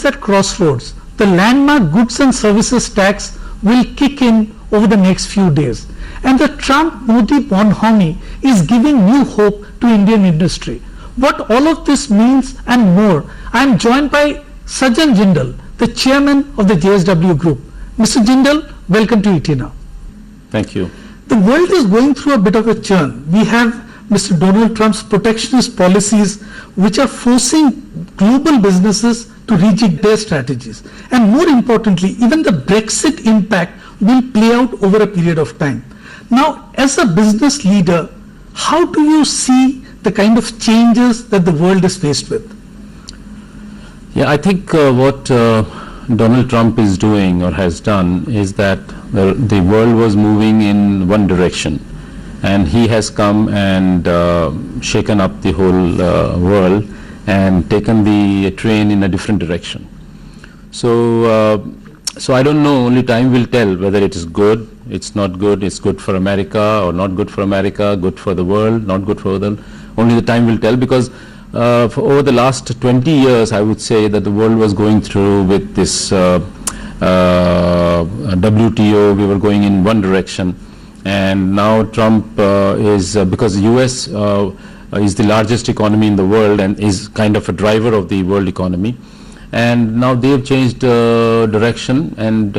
is at crossroads. The landmark goods and services tax will kick in over the next few days. And the Trump-Modi bonhomie is giving new hope to Indian industry. What all of this means and more, I am joined by Sajjan Jindal, the chairman of the JSW Group. Mr. Jindal, welcome to ET Now. Thank you. The world is going through a bit of a churn. We have Mr. Donald Trump's protectionist policies which are forcing global businesses to rejig their strategies. And more importantly, even the Brexit impact will play out over a period of time. Now, as a business leader, how do you see the kind of changes that the world is faced with? Yeah, I think what Donald Trump is doing or has done is that the world was moving in one direction, and he has come and shaken up the whole world and taken the train in a different direction. So I don't know, only time will tell whether it is good, it's not good, it's good for America or not good for America, good for the world, not good for the world. Only the time will tell, because for over the last 20 years, I would say that the world was going through with this WTO, we were going in one direction, and now Trump is, because the US is the largest economy in the world and is kind of a driver of the world economy, and now they have changed direction, and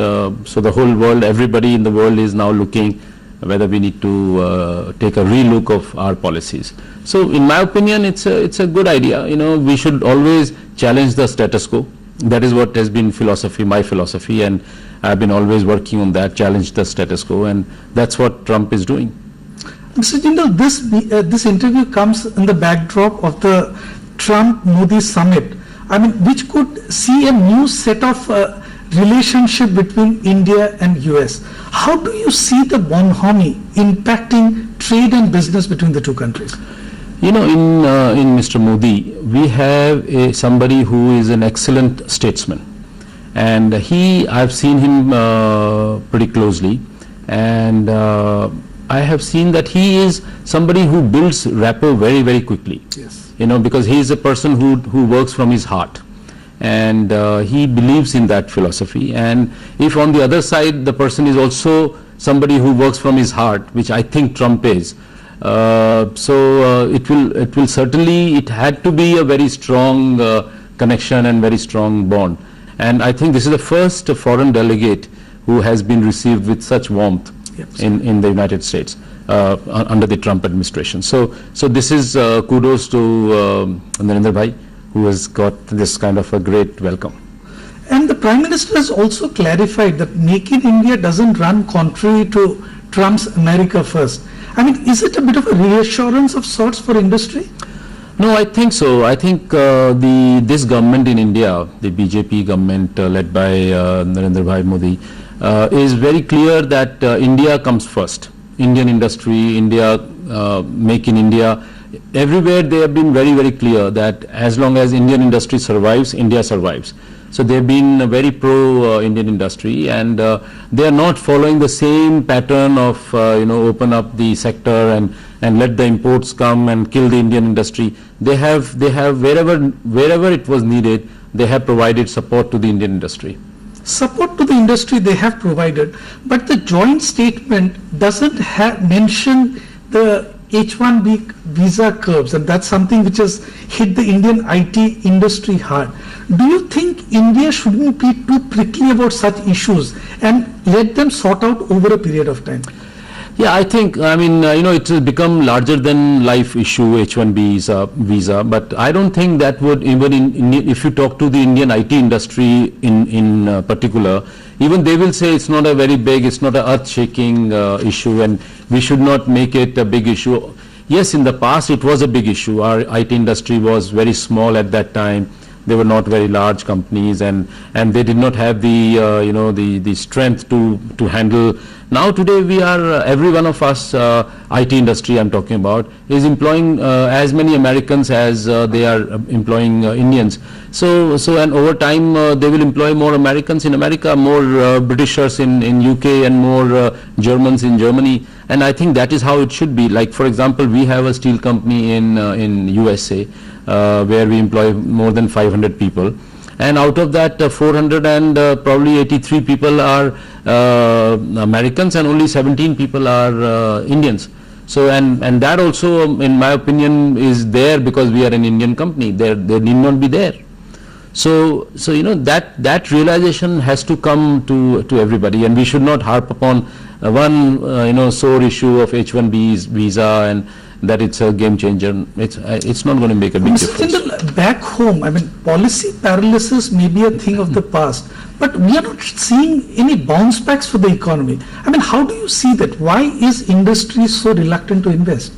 so the whole world, everybody in the world is now looking whether we need to take a relook of our policies. So in my opinion, it's a good idea. You know, we should always challenge the status quo. That is what has been philosophy, my philosophy, and I've been always working on that, challenge the status quo, and that's what Trump is doing. Mr. Jindal, this interview comes in the backdrop of the Trump-Modi summit, I mean, which could see a new set of relationship between India and US. How do you see the bonhomie impacting trade and business between the two countries? You know, in Mr. Modi, we have somebody who is an excellent statesman, and I've seen him pretty closely, and I have seen that he is somebody who builds rapport very, very quickly. Yes. You know, because he is a person who works from his heart, and he believes in that philosophy. And if on the other side the person is also somebody who works from his heart, which I think Trump is, it will certainly, it had to be a very strong connection and very strong bond. And I think this is the first foreign delegate who has been received with such warmth. Yes. in the United States under the Trump administration. So this is kudos to Narendra Bhai, who has got this kind of a great welcome. And the Prime Minister has also clarified that Make in India doesn't run contrary to Trump's America First. I mean, is it a bit of a reassurance of sorts for industry? No, I think so. I think this government in India, the BJP government led by Narendra Bhai Modi, is very clear that India comes first. Indian industry, India, Make in India, everywhere they have been very, very clear that as long as Indian industry survives, India survives. So they have been very pro-Indian industry, and they are not following the same pattern of open up the sector and let the imports come and kill the Indian industry. They have wherever it was needed, they have provided support to the Indian industry. Support to the industry they have provided, but the joint statement doesn't mention the H-1B visa curbs, and that's something which has hit the Indian IT industry hard. Do you think India shouldn't be too prickly about such issues and let them sort out over a period of time? Yeah, I think, I mean, it has become larger than life issue, H-1B visa, but I don't think that would, even if you talk to the Indian IT industry in particular, even they will say it's not a very big, it's not an earth-shaking issue, and we should not make it a big issue. Yes, in the past it was a big issue. Our IT industry was very small at that time. They were not very large companies, and they did not have the the strength to handle. Now today we are every one of us, IT industry I'm talking about, is employing as many Americans as they are employing Indians. So and over time they will employ more Americans in America, more Britishers in UK, and more Germans in Germany. And I think that is how it should be. Like, for example, we have a steel company in USA where we employ more than 500 people. and out of that 400 and probably 83 people are Americans, and only 17 people are Indians. So and that also, in my opinion, is there because we are an Indian company. They need not be there. So that realization has to come to everybody, and we should not harp upon one sore issue of H1B visa and that it's a game changer. It's not going to make a big Mr. difference. Jindal, back home, I mean, policy paralysis may be a thing of the past, but we are not seeing any bounce backs for the economy. I mean, how do you see that? Why is industry so reluctant to invest?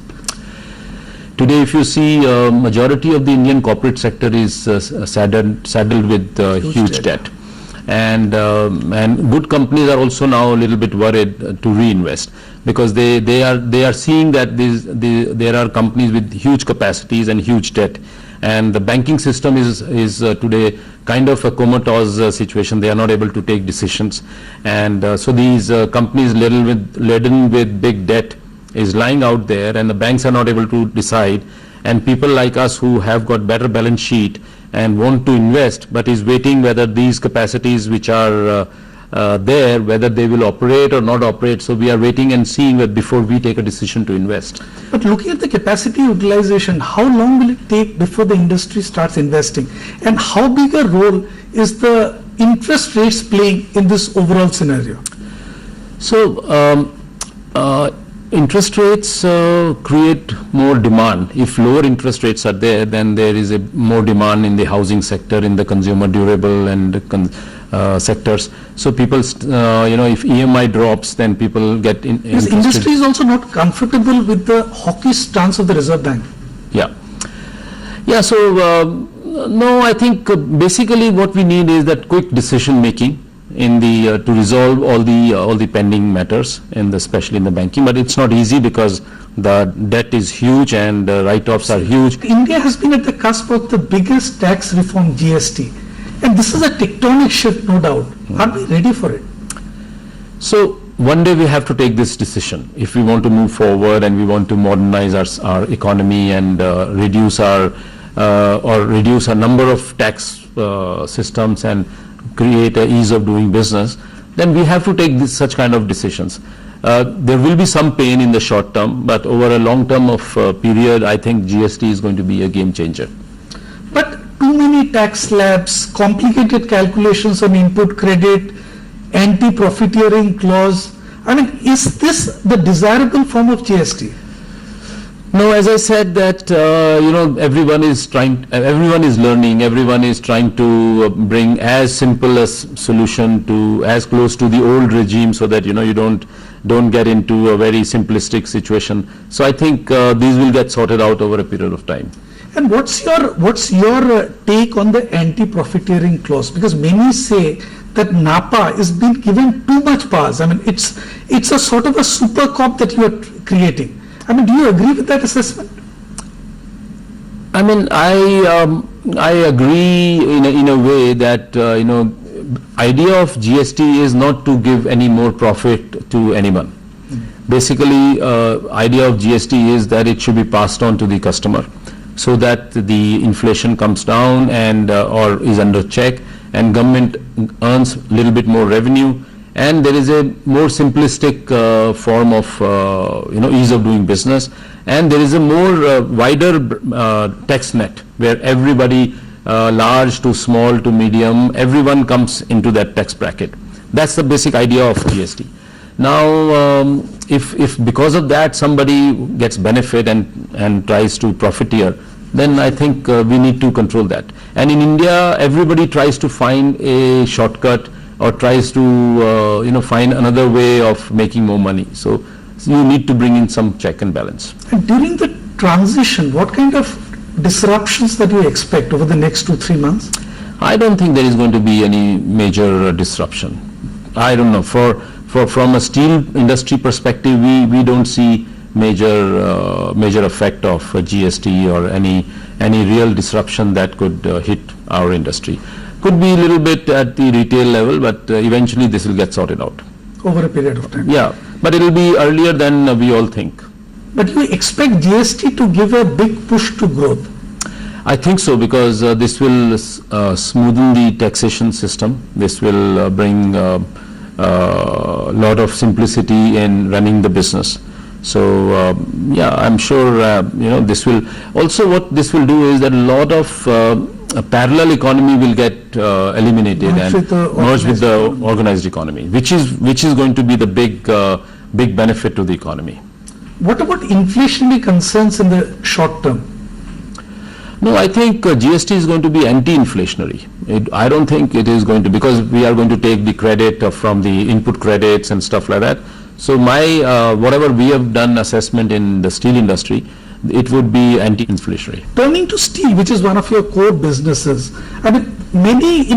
Today, if you see, majority of the Indian corporate sector is saddled with huge debt. And good companies are also now a little bit worried to reinvest, because they are seeing that there are companies with huge capacities and huge debt, and the banking system is today kind of a comatose situation. They are not able to take decisions, and so these companies laden with big debt is lying out there, and the banks are not able to decide, and people like us who have got better balance sheet and want to invest, but is waiting whether these capacities which are there, whether they will operate or not operate. So we are waiting and seeing that before we take a decision to invest. But looking at the capacity utilization, how long will it take before the industry starts investing? And how big a role is the interest rates playing in this overall scenario? So interest rates create more demand. If lower interest rates are there, then there is a more demand in the housing sector, in the consumer durable and sectors. So people, if EMI drops, then people get Because industry is also not comfortable with the hawkish stance of the Reserve Bank. Yeah. So no, I think basically what we need is that quick decision making in the to resolve all the pending matters, especially in the banking. But it's not easy because the debt is huge and write-offs are huge. India has been at the cusp of the biggest tax reform, GST, and this is a tectonic shift, no doubt. Are we ready for it? So one day we have to take this decision if we want to move forward and we want to modernize our economy and reduce our number of tax systems and create an ease of doing business. Then we have to take such kind of decisions. There will be some pain in the short term, but over a long term of period, I think GST is going to be a game changer. But too many tax slabs, complicated calculations on input credit, anti-profiteering clause. I mean, is this the desirable form of GST? No, as I said that, everyone is learning, everyone is trying to bring as simple a solution to as close to the old regime so that, you don't get into a very simplistic situation. So I think these will get sorted out over a period of time. And what's your take on the anti-profiteering clause? Because many say that NAPA is being given too much powers. I mean, it's a sort of a super cop that you are creating. I mean, do you agree with that assessment? I mean, I agree in a way that idea of GST is not to give any more profit to anyone. Basically, idea of GST is that it should be passed on to the customer, so that the inflation comes down and or is under check, and government earns a little bit more revenue, and there is a more simplistic form of ease of doing business, and there is a more wider tax net where everybody, large to small to medium, everyone comes into that tax bracket. That's the basic idea of GST. Now, if because of that somebody gets benefit and tries to profiteer, then I think we need to control that. And in India, everybody tries to find a shortcut or tries to find another way of making more money. So you need to bring in some check and balance. And during the transition, what kind of disruptions that you expect over the next 2-3 months? I don't think there is going to be any major disruption. I don't know. From a steel industry perspective, we don't see major effect of GST or any real disruption that could hit our industry. Could be a little bit at the retail level, but eventually this will get sorted out. Over a period of time? Yeah, but it will be earlier than we all think. But you expect GST to give a big push to growth? I think so, because this will smoothen the taxation system. This will bring a lot of simplicity in running the business. So yeah, I'm sure this will also, what this will do is that a lot of parallel economy will get eliminated and merged with the organized economy, which is going to be the big benefit to the economy. What about inflationary concerns in the short term? No, I think GST is going to be anti-inflationary. I don't think it is going to, because we are going to take the credit from the input credits and stuff like that. So my whatever we have done assessment in the steel industry, it would be anti-inflationary. Turning to steel, which is one of your core businesses, I mean, many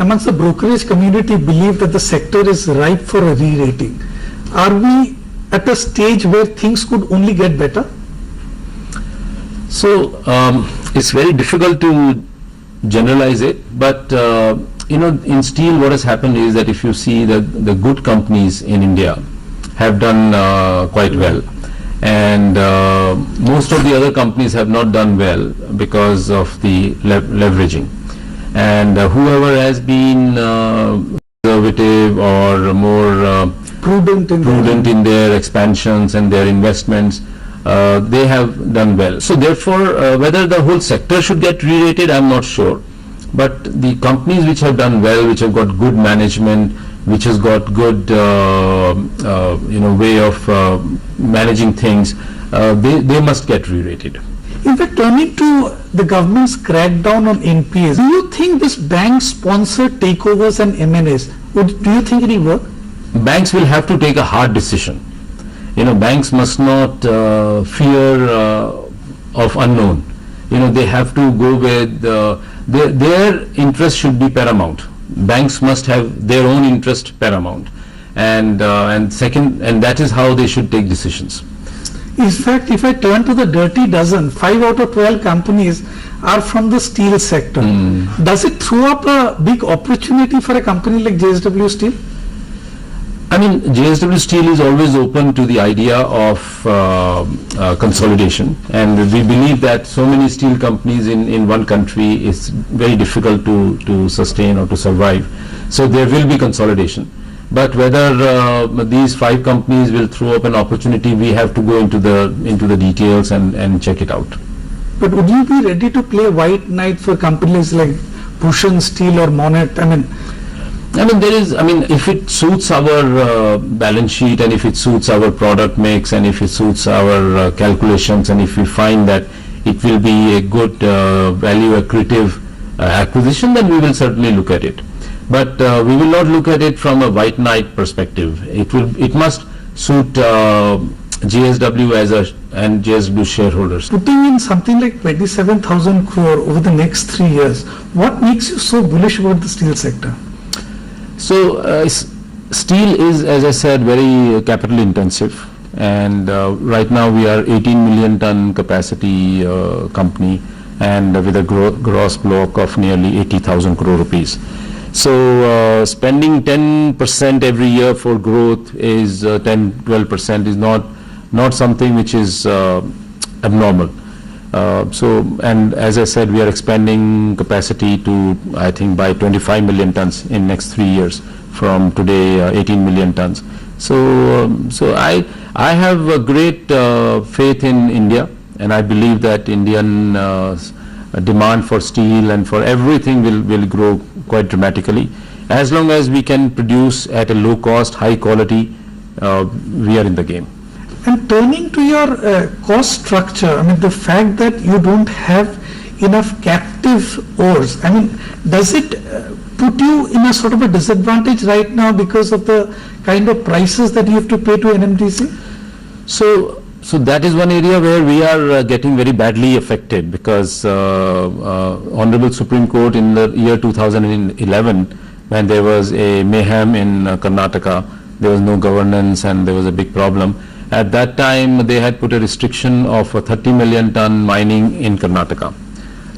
amongst the brokerage community believe that the sector is ripe for a re-rating. Are we at a stage where things could only get better? So it's very difficult to generalize it, but in steel what has happened is that if you see the good companies in India have done quite well, and most of the other companies have not done well because of the leveraging, and whoever has been conservative or more prudent in their expansions and their investments, they have done well. So therefore, whether the whole sector should get re-rated, I'm not sure. But the companies which have done well, which have got good management, which has got good way of managing things, they must get re-rated. In fact, turning to the government's crackdown on NPAs, do you think this bank-sponsored takeovers and M&As, do you think it will work? Banks will have to take a hard decision. Banks must not fear of unknown. They have to go with their interest should be paramount. Banks must have their own interest paramount, and second, and that is how they should take decisions. In fact, if I turn to the dirty dozen, 5 out of 12 companies are from the steel sector. Does it throw up a big opportunity for a company like JSW Steel? I mean, JSW Steel is always open to the idea of consolidation, and we believe that so many steel companies in one country is very difficult to sustain or to survive. So there will be consolidation. But whether these 5 companies will throw up an opportunity, we have to go into the details and check it out. But would you be ready to play white knight for companies like Bhushan Steel or Monet? If it suits our balance sheet, and if it suits our product mix, and if it suits our calculations, and if we find that it will be a good value accretive acquisition, then we will certainly look at it. But we will not look at it from a white knight perspective. It must suit JSW and JSW shareholders. Putting in something like 27,000 crore over the next 3 years, what makes you so bullish about the steel sector? So steel is, as I said, very capital intensive, and right now we are 18 million ton capacity company, and with a gross block of nearly 80,000 crore rupees. So spending 10% every year for growth is 10-12% is not something which is abnormal. And as I said, we are expanding capacity to, I think, by 25 million tons in next 3 years from today 18 million tons. So I have a great faith in India, and I believe that Indian demand for steel and for everything will grow quite dramatically. As long as we can produce at a low cost, high quality, we are in the game. And turning to your cost structure, the fact that you don't have enough captive ores, does it put you in a sort of a disadvantage right now because of the kind of prices that you have to pay to NMDC? So that is one area where we are getting very badly affected, because Honorable Supreme Court in the year 2011, when there was a mayhem in Karnataka, there was no governance and there was a big problem. At that time, they had put a restriction of 30 million ton mining in Karnataka.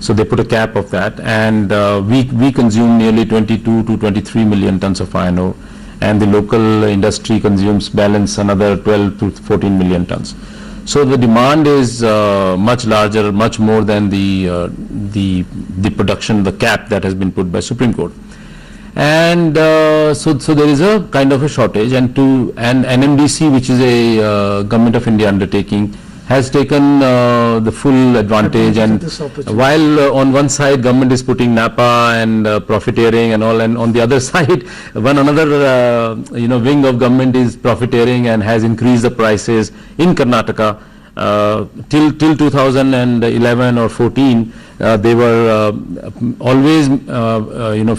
So they put a cap of that, and we consume nearly 22 to 23 million tons of iron ore, and the local industry consumes balance another 12 to 14 million tons. So the demand is much larger, much more than the production, the cap that has been put by Supreme Court. And so there is a kind of a shortage, and NMDC, which is a Government of India undertaking, has taken the full advantage. And while on one side government is putting Napa and profiteering and all, and on the other side another wing of government is profiteering and has increased the prices in Karnataka. Till 2011 or 14, they were always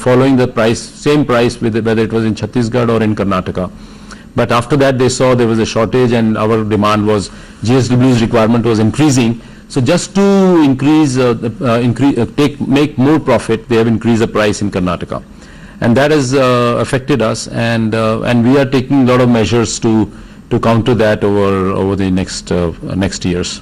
following the same price, whether it was in Chhattisgarh or in Karnataka. But after that they saw there was a shortage, and our demand was, GSW's requirement was increasing. So just to make more profit, they have increased the price in Karnataka, and that has affected us. And we are taking a lot of measures to counter that over the next years.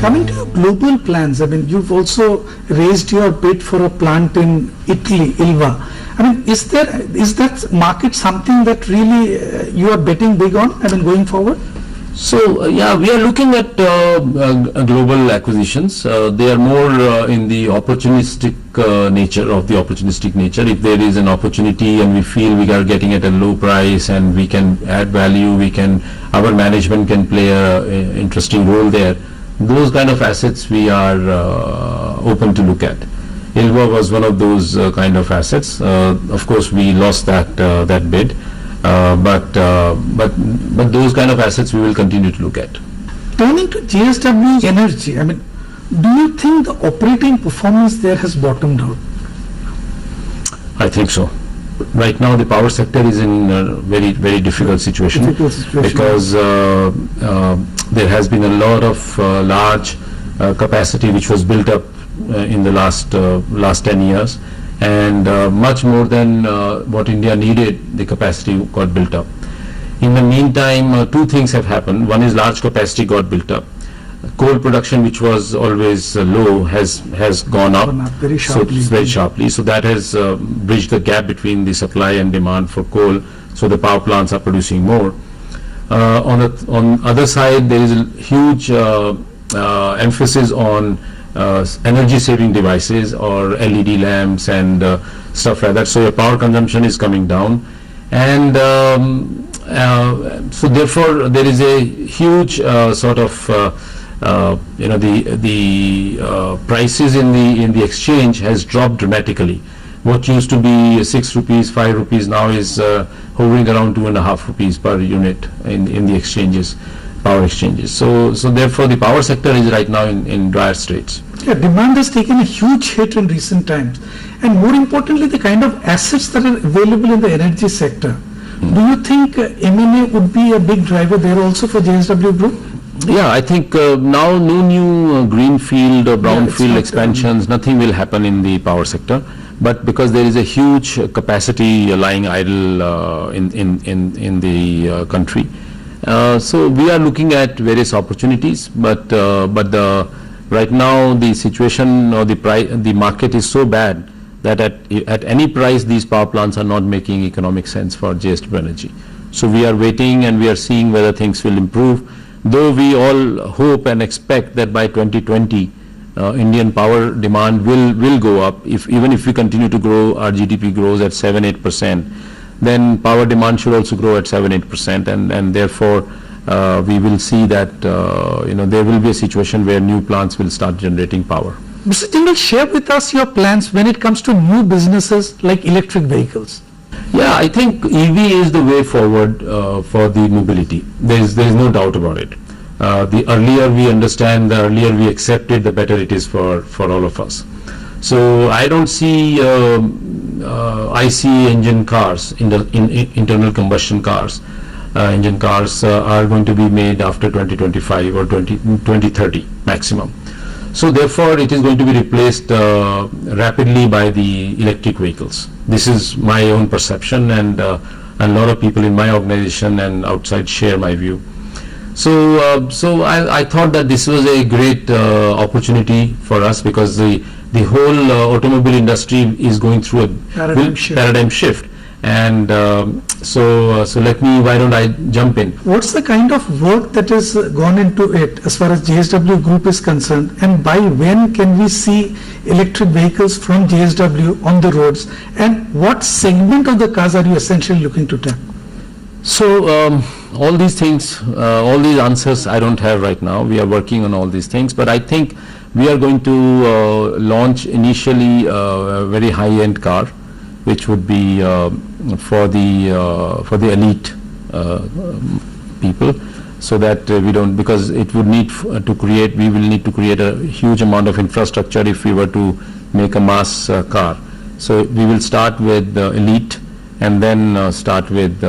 Coming to your global plans, I mean, you've also raised your bid for a plant in Italy, Ilva. I mean, is that market something that really you are betting big on, I mean, going forward? So yeah, we are looking at global acquisitions. They are more in the opportunistic nature. If there is an opportunity and we feel we are getting at a low price and we can add value, our management can play an interesting role there. Those kind of assets we are open to look at. Ilva was one of those kind of assets. Of course, we lost that bid, but those kind of assets we will continue to look at. Turning to JSW Energy, I mean, do you think the operating performance there has bottomed out? I think so. Right now, the power sector is in a very, very difficult situation, because there has been a lot of large capacity which was built up in the last 10 years, and much more than what India needed, the capacity got built up. In the meantime, two things have happened. One is large capacity got built up. Coal production, which was always low, has gone up very sharply. Very sharply. So that has bridged the gap between the supply and demand for coal. So the power plants are producing more. On the other side, there is a huge emphasis on energy saving devices or LED lamps and stuff like that. So your power consumption is coming down, and so therefore there is a huge the prices in the exchange has dropped dramatically. What used to be 6 rupees, 5 rupees now is hovering around 2.5 rupees per unit in the exchanges, power exchanges. So therefore the power sector is right now in dire straits. Yeah, demand has taken a huge hit in recent times, and more importantly, the kind of assets that are available in the energy sector. Do you think M&A would be a big driver there also for JSW Group? Yeah, I think now no new greenfield or brownfield expansions, nothing will happen in the power sector. But because there is a huge capacity lying idle in the country, so we are looking at various opportunities. But right now the situation or the market is so bad that at any price these power plants are not making economic sense for JSW Energy. So we are waiting and we are seeing whether things will improve. Though we all hope and expect that by 2020 Indian power demand will go up. Even if we continue to grow, our GDP grows at 7-8%, then power demand should also grow at 7-8%, and therefore we will see that there will be a situation where new plants will start generating power. Mr. Jindal, share with us your plans when it comes to new businesses like electric vehicles. Yeah, I think EV is the way forward for the mobility. There is no doubt about it. The earlier we understand, the earlier we accept it, the better it is for all of us. So I don't see IC engine cars, internal combustion cars, engine cars are going to be made after 2025 or 2030 maximum. So therefore it is going to be replaced rapidly by the electric vehicles. This is my own perception, and a lot of people in my organization and outside share my view. So I thought that this was a great opportunity for us, because the whole automobile industry is going through a paradigm shift. And so why don't I jump in? What's the kind of work that has gone into it as far as JSW Group is concerned, and by when can we see electric vehicles from JSW on the roads, and what segment of the cars are you essentially looking to tap? So all these things, all these answers I don't have right now. We are working on all these things, but I think we are going to launch initially a very high-end car, which would be for the elite people, so that we don't, because it would need we will need to create a huge amount of infrastructure if we were to make a mass car. So we will start with the elite, and then start with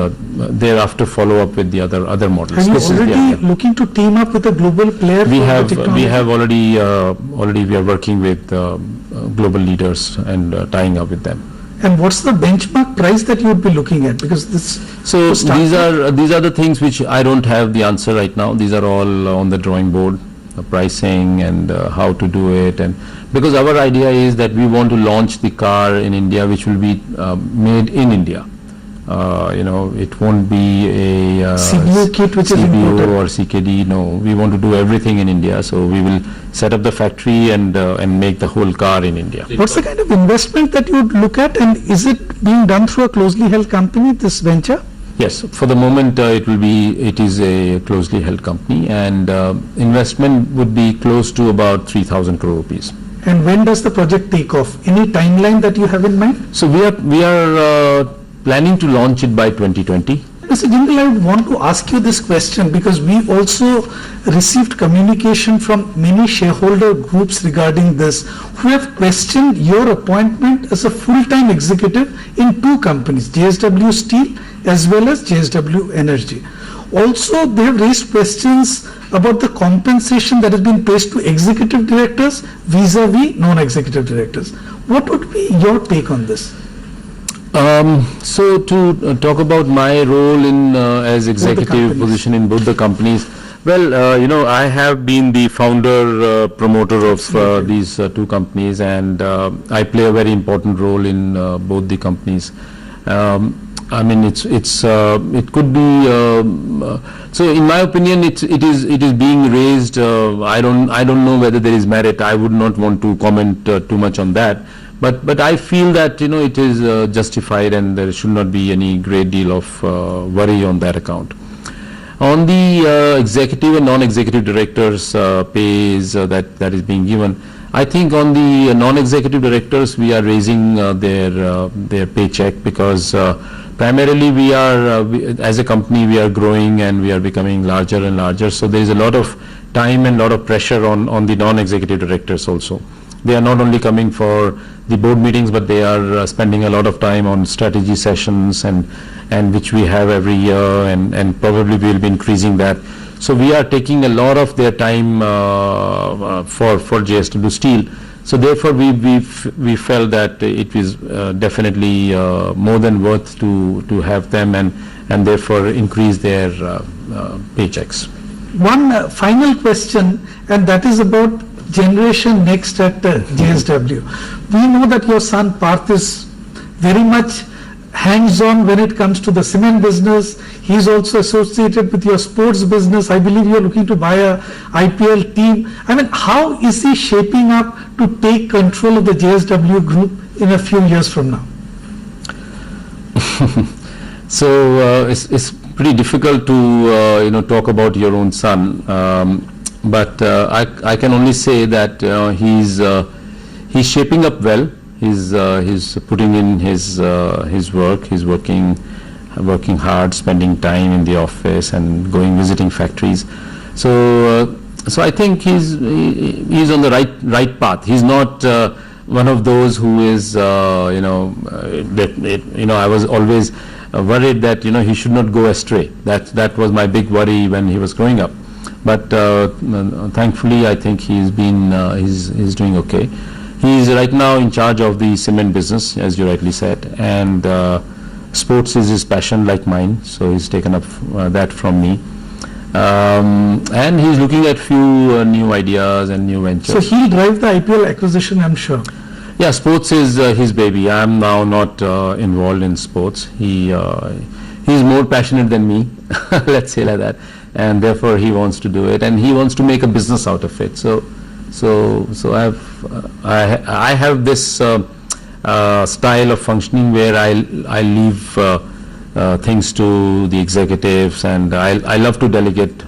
thereafter follow up with the other models. Are you already looking to team up with a global player? We have already we are working with global leaders and tying up with them. And what's the benchmark price that you would be looking at? Because this. So these are the things which I don't have the answer right now. These are all on the drawing board, the pricing and how to do it, and because our idea is that we want to launch the car in India, which will be made in India. It won't be a CBU kit which is CBU imported or CKD. No, we want to do everything in India. So we will set up the factory and make the whole car in India. What's the kind of investment that you would look at, and is it being done through a closely held company, this venture? Yes, for the moment it is a closely held company, and investment would be close to about 3,000 crore rupees. And when does the project take off? Any timeline that you have in mind? So we are planning to launch it by 2020. Mr. Jindal, I would want to ask you this question because we also received communication from many shareholder groups regarding this, who have questioned your appointment as a full-time executive in two companies, JSW Steel as well as JSW Energy. Also, they have raised questions about the compensation that has been paid to executive directors vis-a-vis non-executive directors. What would be your take on this? So to talk about my role in as executive position in both the companies, well, I have been the founder promoter of these two companies, and I play a very important role in both the companies. I mean, it could be. So, in my opinion, it is being raised. I don't know whether there is merit. I would not want to comment too much on that. But I feel that it is justified, and there should not be any great deal of worry on that account. On the executive and non-executive directors pays that is being given, I think on the non-executive directors we are raising their paycheck because primarily we are as a company we are growing and we are becoming larger and larger. So there is a lot of time and lot of pressure on the non-executive directors also. They are not only coming for the board meetings, but they are spending a lot of time on strategy sessions and which we have every year, and probably we will be increasing that. So we are taking a lot of their time for JSW Steel. So therefore we felt that it is definitely more than worth to have them and therefore increase their paychecks. One final question, and that is about generation next at JSW. We know that your son Parth is very much hands-on when it comes to the cement business. He is also associated with your sports business. I believe you are looking to buy a IPL team. I mean, how is he shaping up to take control of the JSW group in a few years from now? So it's pretty difficult to talk about your own son. But I can only say that he's shaping up well. He's putting in his work. He's working hard, spending time in the office and visiting factories. So I think he's on the right path. He's not one of those who is I was always worried that he should not go astray. That was my big worry when he was growing up. But thankfully, I think he's doing okay. He's right now in charge of the cement business, as you rightly said, and sports is his passion, like mine. So he's taken up that from me. And he's looking at few new ideas and new So ventures. he'll drive the IPL acquisition, I'm sure. Yeah, sports is his baby. I am now not involved in sports. He's more passionate than me, let's say like that, and therefore he wants to do it, and he wants to make a business out of it. So I have this style of functioning where I leave things to the executives, and I love to delegate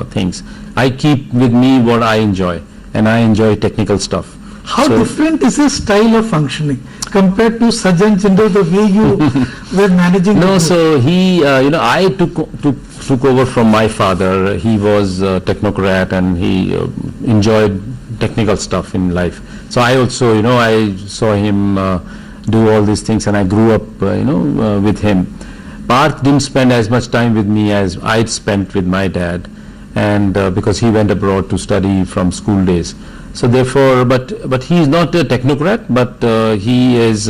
things. I keep with me what I enjoy, and I enjoy technical stuff. How So- different is his style of functioning compared to Sajjan Jindal, the way you were managing? the No, group? so he, I took over from my father. He was a technocrat and he enjoyed technical stuff in life. So I also, I saw him do all these things, and I grew up, with him. Parth didn't spend as much time with me as I'd spent with my dad, and because he went abroad to study from school days. So therefore, but he is not a technocrat, but he is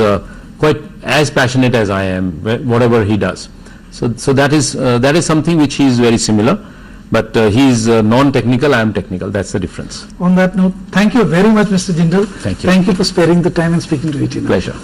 quite as passionate as I am, whatever he does. So that is something which he is very similar, but he is non-technical, I am technical. That's the difference. On that note, thank you very much, Mr. Jindal. Thank you. Thank you for sparing the time and speaking to ET now. Pleasure.